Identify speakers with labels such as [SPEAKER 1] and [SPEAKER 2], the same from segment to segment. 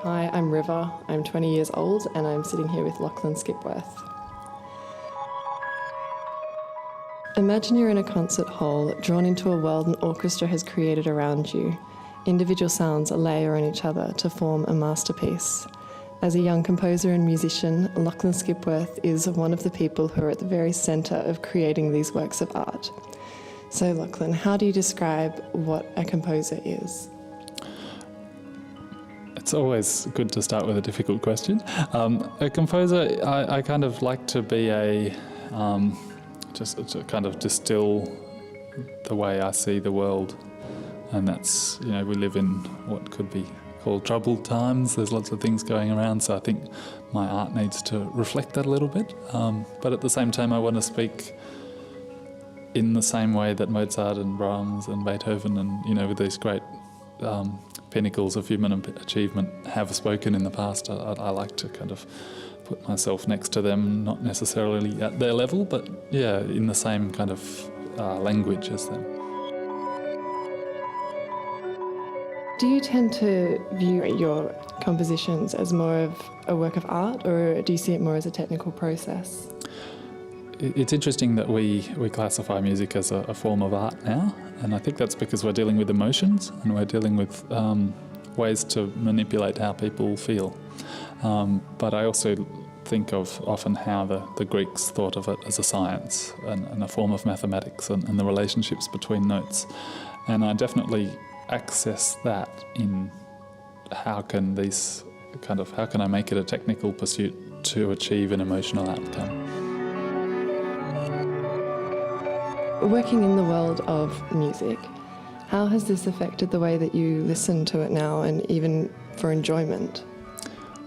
[SPEAKER 1] Hi, I'm Riva. I'm 20 years old and I'm sitting here with Lachlan Skipworth. Imagine you're in a concert hall, drawn into a world an orchestra has created around you. Individual sounds layer on each other to form a masterpiece. As a young composer and musician, Lachlan Skipworth is one of the people who are at the very centre of creating these works of art. So Lachlan, how do you describe what a composer is?
[SPEAKER 2] It's always good to start with a difficult question. A composer, I kind of like to be just to kind of distill the way I see the world. And that's, we live in what could be called troubled times. There's lots of things going around, so I think my art needs to reflect that a little bit. But at the same time, I want to speak in the same way that Mozart and Brahms and Beethoven and, with these great pinnacles of human achievement have spoken in the past. I like to kind of put myself next to them, not necessarily at their level, but in the same kind of language as them.
[SPEAKER 1] Do you tend to view your compositions as more of a work of art, or do you see it more as a technical process?
[SPEAKER 2] It's interesting that we classify music as a form of art now, and I think that's because we're dealing with emotions and we're dealing with ways to manipulate how people feel. But I also think of often how the Greeks thought of it as a science and a form of mathematics and the relationships between notes. And I definitely access that in how can I make it a technical pursuit to achieve an emotional outcome.
[SPEAKER 1] Working in the world of music, how has this affected the way that you listen to it now and even for enjoyment?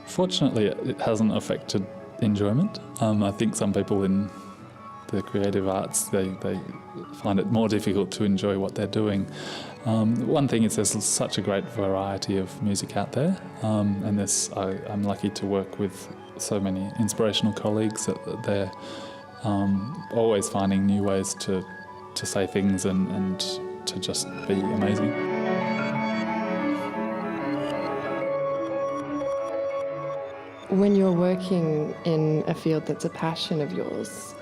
[SPEAKER 2] Fortunately, it hasn't affected enjoyment. I think some people in the creative arts, they find it more difficult to enjoy what they're doing. One thing is there's such a great variety of music out there, and I'm lucky to work with so many inspirational colleagues that they're always finding new ways to say things and to just be amazing.
[SPEAKER 1] When you're working in a field that's a passion of yours,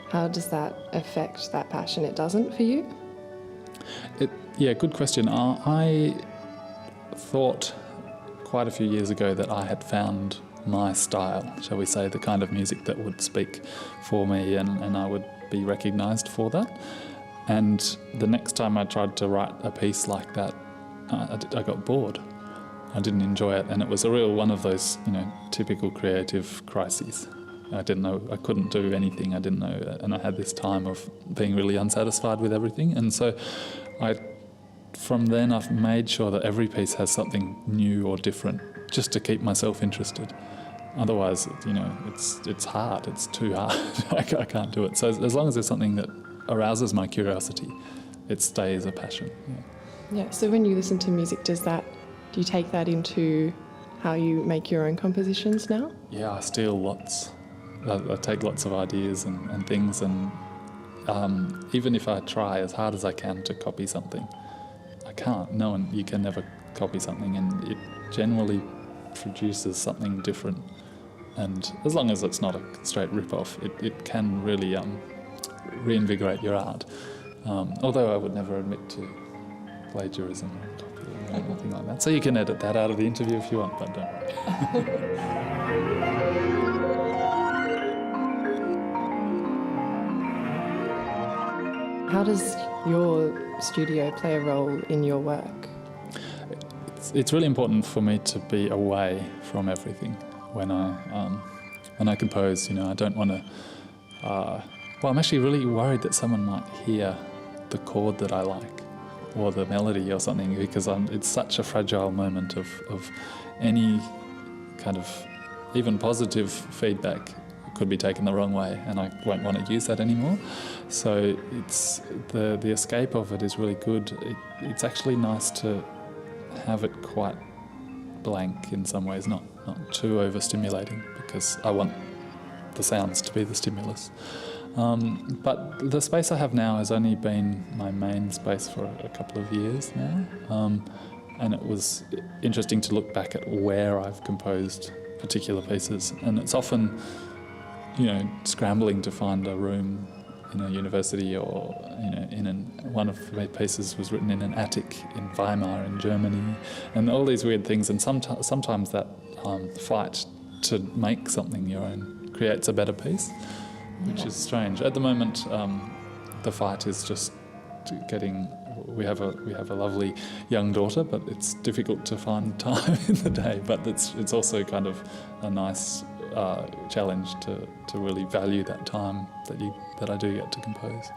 [SPEAKER 1] how does that affect that passion? It doesn't for you?
[SPEAKER 2] Good question. I thought quite a few years ago that I had found my style, shall we say, the kind of music that would speak for me and I would be recognised for that. And the next time I tried to write a piece like that, I got bored. I didn't enjoy it, and it was a real one of those, typical creative crises. I didn't know, I couldn't do anything, I didn't know, and I had this time of being really unsatisfied with everything. And so from then I've made sure that every piece has something new or different, just to keep myself interested. Otherwise, it's hard, it's too hard, I can't do it. So as long as there's something that arouses my curiosity, it stays a passion.
[SPEAKER 1] Yeah, so when you listen to music, do you take that into how you make your own compositions now? Yeah,
[SPEAKER 2] I steal lots. I take lots of ideas and things, and even if I try as hard as I can to copy something, I can't. You can never copy something, and it generally produces something different. And as long as it's not a straight rip-off, it can really reinvigorate your art. Although I would never admit to plagiarism or copying or anything like that. So you can edit that out of the interview if you want, but don't worry.
[SPEAKER 1] How does your studio play a role in your work?
[SPEAKER 2] It's really important for me to be away from everything when I compose. I don't want to. I'm actually really worried that someone might hear the chord that I like, or the melody or something, because it's such a fragile moment of any kind of even positive feedback could be taken the wrong way, and I won't want to use that anymore. So it's the escape of it is really good. It's actually nice to have it quite blank in some ways, not too overstimulating, because I want the sounds to be the stimulus. But the space I have now has only been my main space for a couple of years now. And it was interesting to look back at where I've composed particular pieces. And it's often, scrambling to find a room in a university, or one of the pieces was written in an attic in Weimar in Germany, and all these weird things. And sometimes that fight to make something your own creates a better piece, which is strange. At the moment, the fight is just getting. We have a lovely young daughter, but it's difficult to find time in the day. But it's also kind of a nice challenge to really value that time that I do get to compose.